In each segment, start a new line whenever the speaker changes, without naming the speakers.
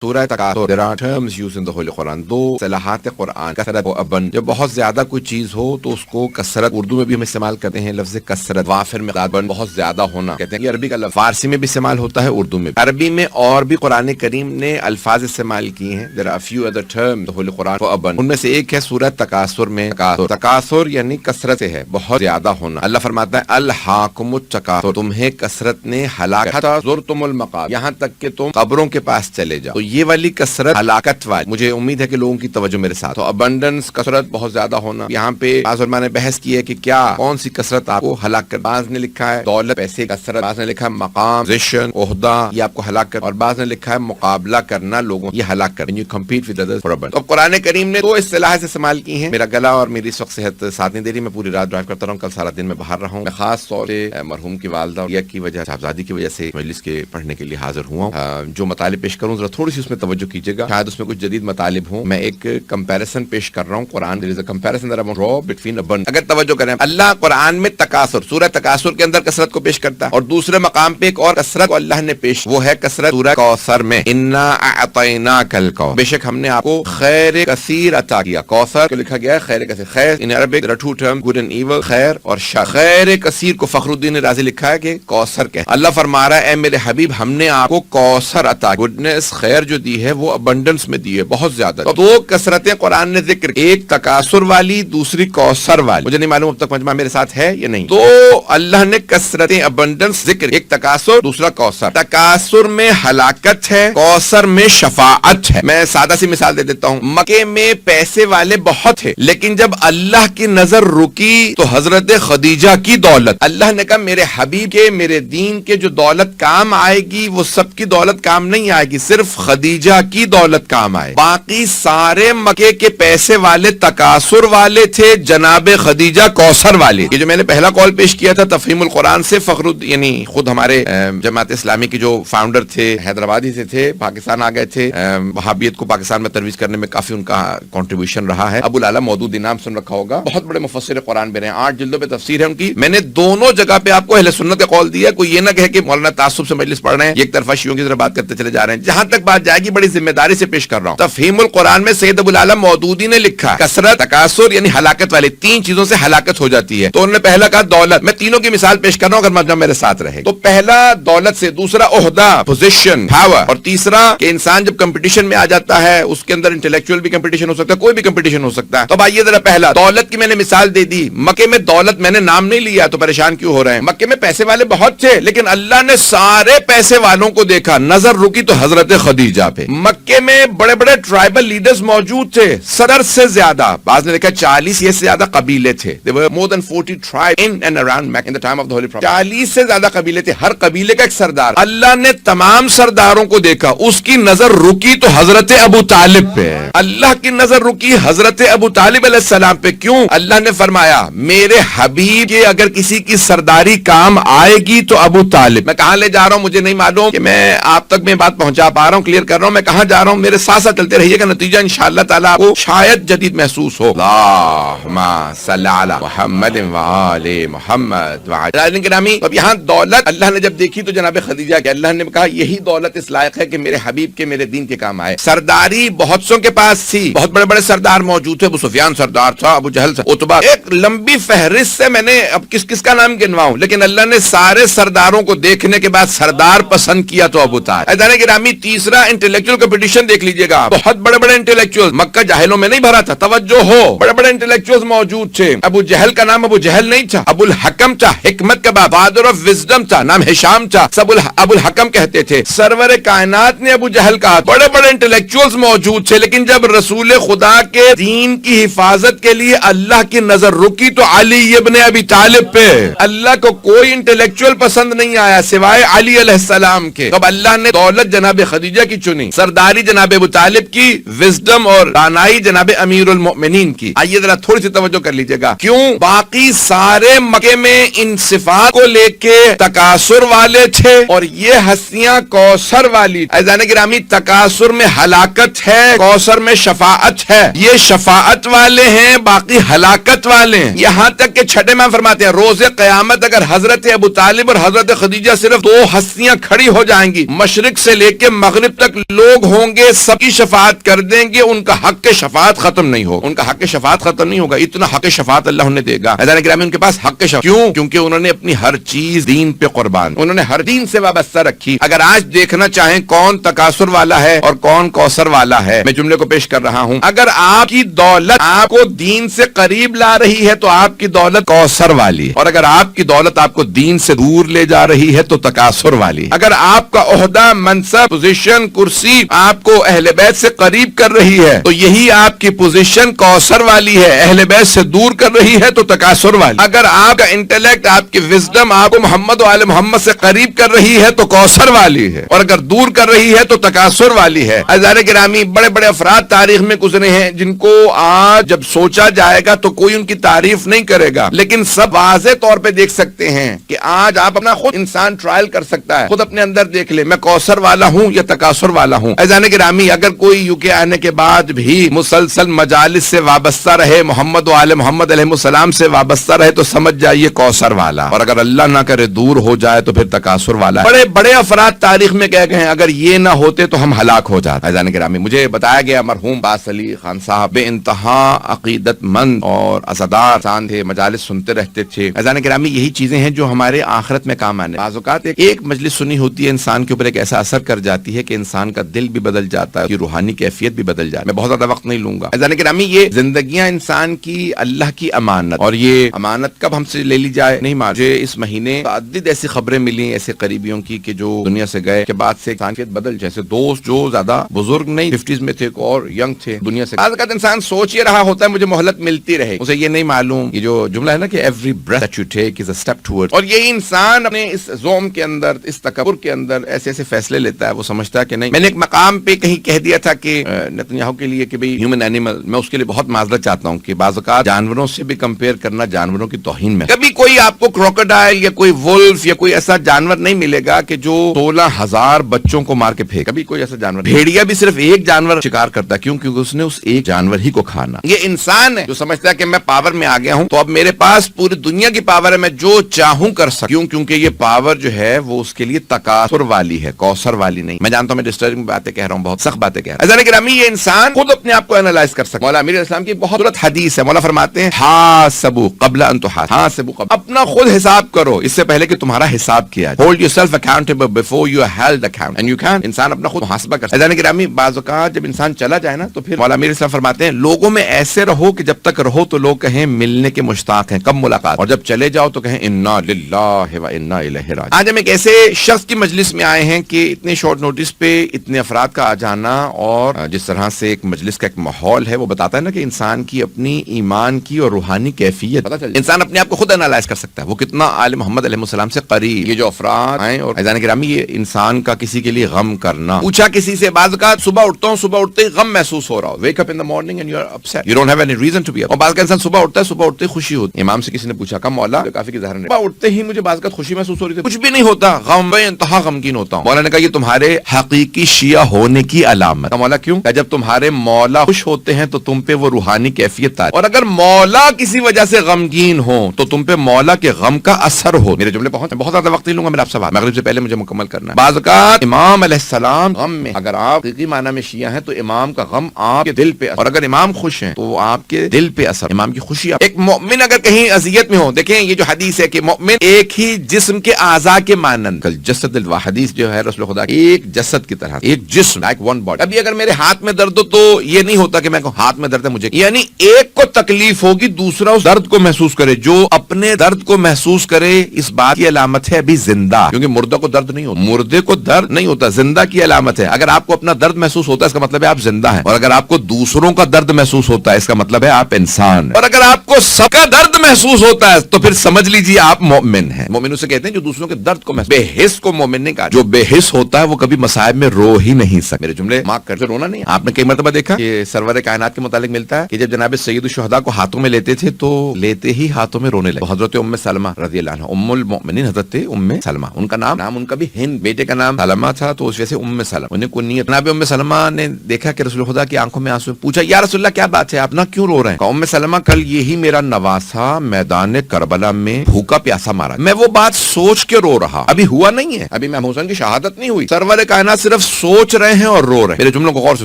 سورہ تکاثر. There are terms used in the Holy Quran. دو صلاحات قرآن کثرت و ابن. جب بہت زیادہ کوئی چیز ہو تو اس کو کثرت اردو میں بھی ہم استعمال کرتے ہیں لفظ کثرت. وافر مقدار بہت زیادہ ہونا کہتے ہیں. یہ عربی کا لفظ فارسی میں بھی استعمال ہوتا ہے, اردو میں. عربی میں اور بھی قرآن کریم نے الفاظ استعمال کیے ہیں. There are a few other terms the Holy Quran for ابن. ان میں سے ایک ہے سورہ تکاثر میں تکاثر یعنی کثرت سے ہے, بہت زیادہ ہونا. اللہ فرماتا ہے الہاکم التکاثر, تمہیں کثرت نے ہلاک حتی زرتم المقابر, یہاں تک کہ تم قبروں کے پاس چلے جاؤ. تو یہ والی کثرت ہلاکت والی. مجھے امید ہے کہ لوگوں کی توجہ میرے ساتھ. تو ابنڈنس کثرت بہت زیادہ ہونا. یہاں پہ بعض علماء نے بحث کی ہے کہ کیا کون سی کثرت آپ کو ہلاک کر. بعض نے لکھا ہے دولت پیسے کثرت, بعض نے لکھا ہے مقام پوزیشن عہدہ یہ آپ کو ہلاک کر, اور بعض نے لکھا ہے مقابلہ کرنا لوگوں یہ ہلاک کر. You compete with others for abundance. تو قرآن کریم نے دو اصطلاح سے استعمال کی ہیں. میرا گلا اور میری اس وقت صحت ساتھ نہیں دے رہی, میں پوری رات ڈرائیو کرتا رہا ہوں, کل سارا دن میں باہر رہا ہوں. میں خاص طور سے مرحوم کی والدہ کی وجہ صاحبزادی کی وجہ سے مجلس کے پڑھنے کے لیے حاضر ہوا ہوں. جو مطالب پیش کروں ذرا تھوڑی سی اس میں توجہ کیجیے گا, شاید اس میں کچھ جدید مطالب ہوں. میں ایک کمپیریزن پیش کر رہا ہوں قرآن. there is a comparison that I want to draw between abundance. اگر توجہ کریں, اللہ قرآن میں تکاثر سورہ تکاثر کے اندر کثرت کو پیش کرتا ہے, اور دوسرے مقام پہ ایک اور کثرت کو اللہ نے پیش, وہ ہے کثرت سورہ کوثر میں انا اعطیناک الکوثر, بے شک ہم نے آپ کو خیر کثیر عطا کیا. کوثر کو لکھا گیا ہے خیر کثیر. خیر in Arabic there are two terms good and evil, خیر اور شر. خیر کثیر کو فخر الدین رازی لکھا ہے کہ کوثر کہ. اللہ فرما رہا ہے اے میرے حبیب ہم نے آپ کو کوثر عطا, گڈنس خیر جو دی ہے وہ ابنڈنس میں دی ہے, بہت زیادہ. تو دو کثرتیں قرآن نے ذکر, ایک تکاثر والی دوسری کوثر والی. مجھے نہیں معلوم اب تک مجمع میرے ساتھ ہے یا نہیں. تو اللہ نے کثرتیں ابنڈنس ذکر, ایک تکاثر دوسرا کوثر. تکاثر میں ہلاکت ہے, کوثر میں شفاعت ہے. میں سادہ سی مثال دے دیتا ہوں. مکے میں پیسے والے بہت تھے, لیکن جب اللہ کی نظر رکی تو حضرت خدیجہ کی دولت, اللہ نے کہا میرے حبیب کے میرے دین کے جو دولت کام آئے گی وہ سب کی دولت کام نہیں آئے گی, صرف خدیجہ کی دولت کام آئے. باقی سارے مکے کے پیسے والے تکاثر والے تھے, جناب خدیجہ کوثر والے. یہ جو میں نے پہلا کال پیش کیا تھا تفہیم القرآن سے, یعنی خود ہمارے جماعت اسلامی کے جو فاؤنڈر تھے حیدرآبادی سے تھے, پاکستان آ گئے تھے. وہابیت کو پاکستان میں ترویج کرنے میں کافی ان کا کنٹریبیوشن رہا ہے. ابو العلا مودودی نام سن رکھا ہوگا, بہت بڑے مفسر قرآن بھی رہے ہیں, 8 جلدوں پہ تفسیر ہے ان کی. میں نے دونوں جگہ پہ آپ کو اہل سنت کا قول دیا, کوئی یہ نہ کہے کہ مولانا تعصب سے مجلس پڑھ رہے ہیں, ایک طرفہ شیعوں کی طرح بات کرتے چلے جا رہے ہیں. جہاں تک بات جائے گی بڑی ذمہ داری سے پیش کر رہا ہوں. تفہیم القرآن میں سید ابو العلا مودودی نے لکھا کثرت تکاثر یعنی ہلاکت والے, 3 چیزوں سے ہلاکت ہو جاتی ہے. تو انہوں نے پہلا کہا دولت. میں تینوں کی مثال پیش کر رہا ہوں اگر مجمع میرے ساتھ رہے. تو پہلا دولت سے, دوسرا عہدہ پوزیشن پاور, اور تیسرا کہ انسان جب کمپٹیشن میں آ جاتا ہے اس کے اندر انٹلیکچوئل بھی کمپٹیشن ہو سکتا ہے, کوئی بھی کمپٹیشن ہو سکتا ہے. تو آئیے ذرا پہلا دولت کی میں نے مثال دے دی. مکے میں دولت میں نے نام نہیں لیا تو پریشان کیوں ہو رہے ہیں. مکے میں پیسے والے بہت تھے, لیکن اللہ نے سارے پیسے والوں کو دیکھا, نظر رکی تو حضرت خدیجہ پہ. مکے میں بڑے بڑے ٹرائبل لیڈرز موجود تھے, صدر سے زیادہ, بعض نے دیکھا 40 یا سے زیادہ قبیلے تھے. There were more than 40 tribes in and around Mecca in the time of the Holy Prophet. 40 سے زیادہ قبیلے تھے, ہر قبیلے کا ایک سردار. اللہ نے تمام سرداروں کو دیکھا, اس کی نظر رکی تو حضرت ابو طالب پہ. اللہ کی نظر رکی حضرت ابو طالب علیہ السلام پہ. کیوں؟ اللہ نے فرمایا میرے حبیب کے اگر کسی کی سرداری کام آئے گی تو ابو طالب. میں کہاں لے جا رہا ہوں مجھے نہیں معلوم کہ میں آپ تک میں بات پہنچا پا رہا ہوں, کلیئر کر رہا ہوں میں کہاں جا رہا ہوں. میرے ساتھ ساتھ چلتے رہیے گا, نتیجہ انشاءاللہ تعالی آپ کو شاید جدید محسوس ہو. اللہم صلی علی محمد وآل محمد وعلی گرامی. اب یہاں دولت اللہ نے جب دیکھی تو جناب خدیجہ کے, اللہ نے کہا یہی دولت اس لائق ہے کہ میرے حبیب کے میرے دین کے کام آئے. سرداری بہت سوں کے پاس تھی, بہت بڑے بڑے سردار موجود تھے. ابو سفیان سردار تھا, ابو جہل عتبہ, ایک لمبی فہرست سے میں نے اب کس کا نام گنواؤں, لیکن اللہ نے سارے سرداروں کو دیکھنے کے بعد سردار پسند کیا تو ابو طالب. عزیزان گرامی تیسرا انٹلیکچوئل کمپٹیشن دیکھ لیجئے گا, بہت بڑے بڑے انٹلیکچوئل. مکہ جاہلوں میں نہیں بھرا تھا, توجہ ہو, بڑے بڑے انٹلیکچوئل موجود تھے. ابو جہل کا نام ابو جہل نہیں تھا, ابو الحکم تھا, حکمت کا باب, فادر آف وزڈم تھا, نام ہشام تھا, سب ابو الحکم کہتے تھے. سرور کائنات نے ابو جہل کہا. بڑے بڑے انٹلیکچوئلز موجود تھے, لیکن جب رسول خدا کے دین کی حفاظت کے لیے اللہ کی نظر رکی تو علی ابن ابی طالب پہ. اللہ کو کوئی انٹلیکچوئل پسند نہیں آیا سوائے علی علیہ السلام کے. اب اللہ نے دولت جناب خدیجہ کی چنی, سرداری جناب ابو طالب کی, وزڈم اور دانائی جناب امیر المؤمنین کی. آئیے ذرا تھوڑی سی توجہ کر لیجیے گا. کیوں؟ باقی سارے مکے میں ان صفات کو لے کے تکاثر والے تھے, اور یہ ہستیاں کوثر والی. عزیزان گرامی تکاثر میں ہلاکت ہے, کوثر میں شفاعت ہے. یہ شفاعت والے ہیں, باقی ہلاکت والے ہیں. یہاں تک کہ چھٹے میں فرماتے ہیں روز قیامت اگر حضرت ابو طالب اور حضرت خدیجہ صرف 2 ہستیاں کھڑی ہو جائیں گی, مشرق سے لے کے مغرب تک تک لوگ ہوں گے سب کی شفاعت کر دیں گے، ان کا حق شفاعت ختم نہیں ہوگا، ان کا حق شفاعت ختم نہیں ہوگا، اتنا حق شفاعت اللہ انہیں دے گا۔ عزیزان گرامی، ان کے پاس حق شفاعت کیوں؟ کیونکہ انہوں نے اپنی ہر چیز دین پہ قربان، انہوں نے ہر دین سے وابستہ رکھی۔ اگر آج دیکھنا چاہیں کون تکاثر والا ہے اور کون کوثر والا ہے، میں جملے کو پیش کر رہا ہوں، اگر آپ کی دولت آپ کو دین سے قریب لا رہی ہے تو آپ کی دولت کوثر والی ہے، اور اگر آپ کی دولت آپ کو دین سے دور لے جا رہی ہے تو تکاثر والی۔ اگر آپ کا عہدہ، منصب، پوزیشن، کرسی آپ کو اہل بیت سے قریب کر رہی ہے تو یہی آپ کی پوزیشن کوثر والی ہے، اہل بیت سے دور کر رہی ہے تو تکاثر والی۔ اگر آپ کا انٹلیکٹ، آپ کی وزڈم آپ کو محمد و آل محمد سے قریب کر رہی ہے تو کوثر والی ہے، اور اگر دور کر رہی ہے تو تکاثر والی ہے۔ عزیزان گرامی، بڑے بڑے افراد تاریخ میں گزرے ہیں جن کو آج جب سوچا جائے گا تو کوئی ان کی تعریف نہیں کرے گا، لیکن سب واضح طور پہ دیکھ سکتے ہیں کہ آج آپ اپنا خود انسان ٹرائل کر سکتا ہے، خود اپنے اندر دیکھ لے میں کوثر والا ہوں یا تکاثر والا ہوں۔ عزیزان گرامی، اگر کوئی یو کے آنے کے بعد بھی مسلسل مجالس سے وابستہ رہے، محمد و آل محمد علیہ السلام سے وابستہ رہے تو سمجھ جائیے کوثر والا، اور اگر اللہ نہ کرے دور ہو جائے تو پھر تکاثر والا۔ بڑے بڑے افراد تاریخ میں کہہ گئے ہیں اگر یہ نہ ہوتے تو ہم ہلاک ہو جاتے۔ عزیزان گرامی، مجھے بتایا گیا مرحوم عباس علی خان صاحب بے انتہا عقیدت مند اور عزادار انسان تھے، مجالس سنتے رہتے تھے۔ عزیزان گرامی، یہی چیزیں ہیں جو ہمارے آخرت میں کام آنے۔ بعض اوقات ایک مجلس سنی ہوتی ہے، انسان کے اوپر ایک ایسا اثر کر جاتی ہے کہ انسان کا دل بھی بدل جاتا ہے، کی روحانی کیفیت بھی بدل جاتی ہے۔ میں بہت زیادہ وقت نہیں لوں گا۔ عزیزان گرامی، یہ زندگیاں انسان کی اللہ کی امانت، اور یہ امانت کب ہم سے لے لی جائے نہیں معلوم۔ مجھے اس مہینے متعدد ایسی خبریں ملی ایسے قریبیوں کی کہ جو دنیا سے گئے کے بعد سے انسانیت بدل، جیسے دوست جو زیادہ بزرگ نہیں 50s میں تھے اور ینگ تھے دنیا سے۔ بعض اوقات انسان سوچ یہ رہا ہوتا ہے مجھے مہلت ملتی رہے، اسے یہ نہیں معلوم یہ جو جملہ ہے نا کہ every breath that you take is a step toward, اور یہی انسان اپنے اس زوم کے اندر، اس تکبر کے اندر ایسے ایسے فیصلے لیتا ہے، وہ سمجھتا ہے کہ نہیں۔ میں نے ایک مقام پہ کہیں کہہ دیا تھا کہ نتنیاہو کے لیے کہ بھئی ہیومن اینیمل، میں اس کے لیے بہت معذرت چاہتا ہوں کہ بعض اوقات جانوروں سے بھی کمپیئر کرنا جانوروں کی توہین میں۔ کبھی کوئی آپ کو کروکوڈائل یا کوئی وولف یا کوئی ایسا جانور نہیں ملے گا کہ جو 16,000 بچوں کو مار کے پھینک، کبھی کوئی ایسا جانور۔ بھیڑیا بھی صرف ایک جانور شکار کرتا ہے، کیوں؟ کیونکہ اس نے اس ایک جانور ہی کو کھانا۔ یہ انسان ہے جو سمجھتا ہے کہ میں پاور میں آ گیا ہوں تو اب میرے پاس پوری دنیا کی پاور ہے، میں جو چاہوں کر سکوں۔ کیوں؟ کیونکہ یہ پاور جو ہے وہ اس کے لیے تکاثر والی ہے، کوثر والی نہیں۔ میں جانتا ہوں میں ڈسٹربنگ باتیں کہہ رہا ہوں، بہت سخت باتیں کہہ رہا ہوں۔ عزیزان گرامی، یہ انسان خود اپنے آپ کو اینالائز کر سکتا ہے۔ مولا امیر الاسلام کی بہت بڑی حدیث ہے، مولا فرماتے ہیں حاسبوا قبل ان تحاسبوا، حاسبوا قبل، اپنا خود حساب کرو اس سے پہلے کہ تمہارا حساب کیا جائے۔ Hold yourself accountable before you are held accountable and you can۔ انسان اپنا خود محاسبہ کر سکتا ہے۔ عزیزان گرامی، بعض اوقات جب انسان چلا جائے نا تو پھر مولا امیر الاسلام فرماتے ہیں لوگوں میں ایسے رہو کہ جب تک رہو تو لوگ کہیں ملنے کے مشتاق ہیں، کب ملاقات، اور جب چلے جاؤ تو کہیں انا للہ و انا الیہ راجعون۔ آج ہم ایک ایسے شخص کی مجلس میں آئے ہیں کہ اتنے شارٹ نوٹس پہ اتنے افراد کا آ جانا، اور جس طرح سے ایک مجلس کا ایک ماحول ہے وہ بتاتا ہے نا کہ انسان کی اپنی ایمان کی اور روحانی کیفیت پتہ چل، انسان اپنے آپ کو خود انالائز کر سکتا ہے وہ کتنا آل محمد علیہ السلام سے قریب۔ یہ جو افراد ہیں، اور عزیزان گرامی، یہ انسان کا کسی کے لیے غم کرنا، پوچھا کسی سے، بعض اوقات صبح اٹھتا ہوں، صبح اٹھتے ہی غم محسوس ہو رہا ہو، wake up in the morning and you are upset, you don't have any reason to be upset۔ اور بعض کا انسان صبح اٹھتا ہے، صبح اٹھتے ہی خوشی ہوتی ہے۔ امام سے کسی نے پوچھا کہ مولا کافی کی ظاہر ہے، صبح اٹھتے ہی مجھے بعض اوقات خوشی محسوس ہو رہی تھی، کچھ بھی نہیں ہوتا، غم بے انتہا غمگین ہوتا ہوں۔ مولا نے کہا یہ تمہارے حقیقی شیعہ ہونے کی علامت۔ مولا کیوں؟ کہ جب تمہارے مولا خوش ہوتے ہیں تو تم پہ وہ روحانی کیفیت آتی، اور اگر مولا کسی وجہ سے غمگین ہو تو تم پہ مولا کے غم کا اثر ہو۔ میرے جملے پہنچ، بہت زیادہ وقت نہیں لوں گا، میرا آپ سے بات مغرب سے پہلے مجھے مکمل کرنا ہے۔ بعض اوقات امام علیہ السلام غم میں، اگر آپ حقیقی معنی میں شیعہ ہیں تو امام کا غم آپ کے دل پہ اثر، اور اگر امام خوش ہیں تو وہ آپ کے دل پہ اثر، امام کی خوشی۔ ایک مومن اگر کہیں اذیت میں ہو، دیکھیں یہ جو حدیث ہے کہ مومن ایک ہی جسم کے اعضاء کے مانند، کل جسد الواحدیث جو ہے رسول خدا ایک جسد کی طرح، ایک جسم، لائک ون باڈی۔ ابھی اگر میرے ہاتھ میں درد ہو تو یہ نہیں ہوتا کہ میں کہوں ہاتھ میں درد ہے مجھے، یعنی ایک کو تکلیف ہوگی دوسرا اس درد کو محسوس کرے، جو اپنے درد کو محسوس کرے اس بات کی علامت ہے ابھی زندہ، کیونکہ مردہ کو درد نہیں ہوتا، مردے کو درد نہیں ہوتا، زندہ کی علامت ہے۔ اگر آپ کو اپنا درد محسوس ہوتا ہے اس کا مطلب ہے آپ زندہ ہیں، اور اگر آپ کو دوسروں کا درد محسوس ہوتا ہے اس کا مطلب ہے آپ انسان ہیں، اور اگر آپ کو سب کا درد محسوس ہوتا ہے تو پھر سمجھ لیجیے آپ مومن ہیں۔ مومن اسے کہتے ہیں جو دوسروں کے درد کو محسوس، بے حس کو مومن نہیں کہا، جو بے حس ہوتا ہے وہ کبھی مصائب میں رو ہی نہیں سکتا۔ میرے جملے مارک کر رونا نہیں۔ آپ نے کئی مرتبہ دیکھا کہ سرور کائنات کے متعلق ملتا ہے کہ جب جناب سید الشہداء کو ہاتھوں میں لیتے تھے تو لیتے ہی ہاتھوں میں رونے لگے۔ حضرت ام سلمہ رضی اللہ عنہ، ام المؤمنین حضرت ام سلمہ، ان کا نام ان کا بھی ہند، بیٹے کا نام سلمہ تھا تو اس وجہ سے ام سلمہ، انہیں کنیت۔ جناب ام سلمہ نے دیکھا کہ رسول خدا کی آنکھوں میں آنسو، پوچھا یا رسول اللہ کیا بات ہے، آپ نہ کیوں رو رہے ہیں؟ کہا ام سلمہ کل یہی میرا نواسا میدان کربلا میں بھوکا پیاسا مارا، میں وہ بات سوچ کے رو رہا، ابھی ہوا نہیں ہے، ابھی امام حسین کی شہادت نہیں ہوئی، سرور کائنات صرف صرف سوچ رہے ہیں اور رو رہے ہیں. میرے جملوں کو غور سے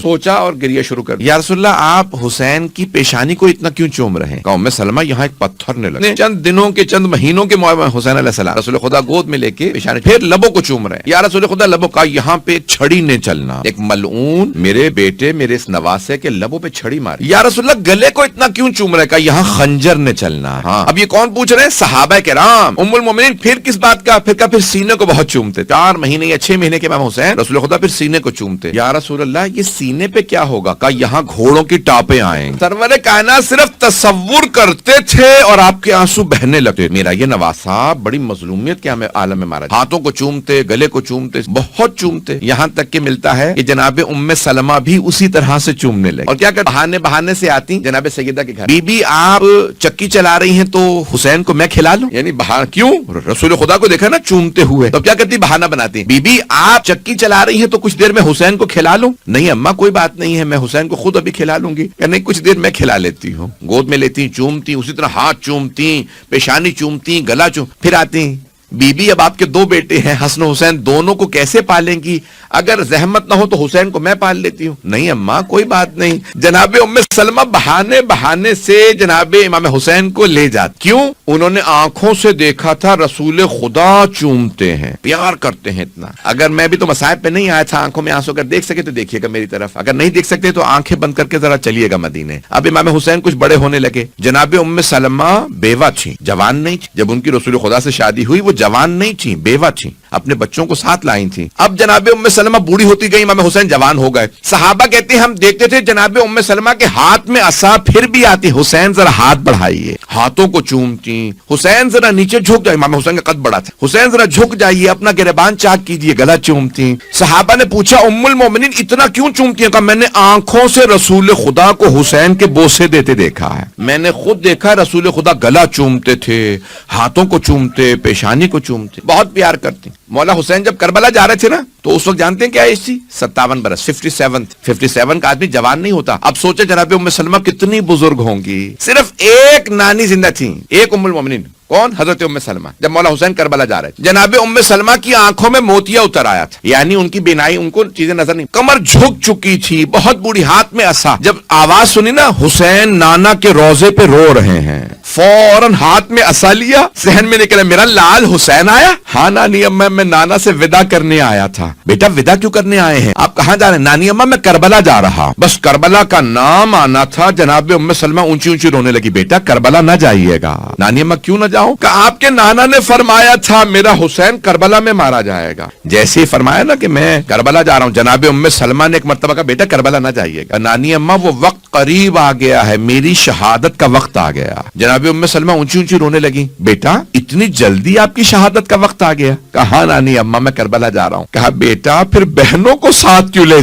سوچا اور گریہ شروع کر دیا. یا رسول اللہ آپ حسین کی پیشانی کو اتنا کیوں چوم رہے ہیں؟ کہا ام سلمہ یہاں ایک پتھر نے لگا. چند دنوں کے چند مہینوں کے حسین علیہ السلام رسول خدا گود میں لے کے پیشانی پھر لبوں کو چوم رہے ہیں. یا رسول خدا لبوں کا یہاں پہ ایک چھڑی نے چلنا, ایک ملعون میرے بیٹے میرے اس نواسے کے لبوں پہ چھڑی ماری. یا رسول اللہ گلے کو اتنا کیوں چوم رہے؟ کہا یہاں خنجر نے چلنا. ہاں اب یہ کون پوچھ رہے ہیں؟ صحابہ کرام ام المومنین. پھر کس بات کا؟ پھر سینے کو بہت چومتے. 4 مہینے یا 6 مہینے کے امام حسین رسول خدا پھر سینے کو چومتے. یا رسول اللہ یہ سینے پہ کیا ہوگا؟ کہا یہاں گھوڑوں کی ٹاپیں آئیں. سرور کائنات صرف تصور کرتے تھے اور آپ کے آنسو بہنے لگتے. میرا یہ نواسا بڑی مظلومیت کے عالم میں مارا. ہاتھوں کو چومتے, گلے کو چومتے, بہت چومتے, یہاں تک کہ ملتا ہے کہ جناب ام سلمہ بھی اسی طرح سے چومنے لگے. اور کیا کہ بہانے سے آتی جناب سیدہ کے گھر, بی بی آپ چکی چلا رہی ہیں تو حسین کو میں کھلا لوں. یعنی کیوں؟ رسول خدا کو دیکھا نا چومتے ہوئے, تو کیا کرتی؟ بہانہ بناتی. بی بی آپ چکی چلا رہی ہیں تو کچھ دیر میں حسین کو کھلا لوں. نہیں اماں کوئی بات نہیں ہے, میں حسین کو خود ابھی کھلا لوں گی. نہیں کچھ دیر میں کھلا لیتی ہوں. گود میں لیتی, چومتی, اسی طرح ہاتھ چومتی, پیشانی چومتی, گلا پھر آتی. بی بی اب آپ کے 2 بیٹے ہیں حسن و حسین, دونوں کو کیسے پالیں گی؟ اگر زحمت نہ ہو تو حسین کو میں پال لیتی ہوں. نہیں اماں کوئی بات نہیں. جناب ام سلمہ بہانے سے جناب امام حسین کو لے جاتے. کیوں؟ انہوں نے آنکھوں سے دیکھا تھا رسول خدا چومتے ہیں, پیار کرتے ہیں اتنا. اگر میں بھی تو مصائب پہ نہیں آیا تھا, آنکھوں میں آنسو, اگر دیکھ سکے تو دیکھیے گا میری طرف, اگر نہیں دیکھ سکتے تو آنکھیں بند کر کے ذرا چلیے گا مدینے. اب امام حسین کچھ بڑے ہونے لگے. جناب ام سلمہ بیوہ تھی, جوان نہیں تھی. جب ان کی رسول خدا سے شادی ہوئی وہ جوان نہیں تھی, بیوہ تھی, اپنے بچوں کو ساتھ لائی تھی. اب جناب ام سلمہ بوڑھی ہوتی گئی, امام حسین جوان ہو گئے. صحابہ کہتے ہیں ہم دیکھتے تھے جناب ام سلمہ کے ہاتھ میں عصا پھر بھی آتی, حسین ذرا ہاتھ بڑھائیے, ہاتھوں کو چومتی. حسین ذرا نیچے جھک جائے, امام حسین کا قد بڑا تھا, حسین ذرا جھک جائیے, اپنا گریبان چاک کیجیے, گلا چومتی. صحابہ نے پوچھا ام المومنین اتنا کیوں چومتی ہیں؟ کہا میں نے آنکھوں سے رسول خدا کو حسین کے بوسے دیتے دیکھا ہے, میں نے خود دیکھا رسول خدا گلا چومتے تھے, ہاتھوں کو چومتے, پیشانی کو چومتے, بہت پیار کرتے. مولا حسین جب کربلا جا رہے تھے نا تو اس وقت جانتے ہیں کیا ایج تھی؟ 57 برس, 57 کا آدمی جوان نہیں ہوتا. اب سوچے جناب ام سلمہ کتنی بزرگ ہوں گی. صرف ایک نانی زندہ تھی, ایک ام المومنین. کون؟ حضرت ام سلمہ. جب مولا حسین کربلا جا رہے تھے, جناب ام سلمہ کی آنکھوں میں موتیا اتر آیا تھا, یعنی ان کی بینائی, ان کو چیزیں نظر نہیں, کمر جھک چکی تھی, بہت بوڑھی, ہاتھ میں عصا. جب آواز سنی نا حسین نانا کے روزے پہ رو رہے ہیں, فوراً ہاتھ میں عصا لیا, ذہن میں نکلا میرا لال حسین آیا. ہاں نانی اما میں نانا سے ودا کرنے آیا تھا. بیٹا ودا کیوں کرنے آئے ہیں؟ آپ کہاں جا رہے ہیں؟ نانی اما میں کربلا جا رہا. بس کربلا کا نام آنا تھا, جناب ام سلمہ اونچی اونچی رونے لگی. بیٹا کربلا نہ جائیے گا. نانی اما کیوں نہ جاؤں؟ کہ آپ کے نانا نے فرمایا تھا میرا حسین کربلا میں مارا جائے گا. جیسے ہی فرمایا نا کہ میں کربلا جا رہا ہوں, جناب ام سلمہ نے ایک مرتبہ کہا بیٹا کربلا نہ جائیے گا. نانی اما وہ وقت قریب آ گیا ہے, میری شہادت کا وقت آ گیا. جناب ام سلمہ اونچی اونچی رونے لگی. بیٹا اتنی جلدی آپ کی شہادت کا وقت آ گیا؟ کہا نانی اما میں کربلا جا رہا ہوں. کہا بیٹا پھر بہنوں کو ساتھ کیوں لے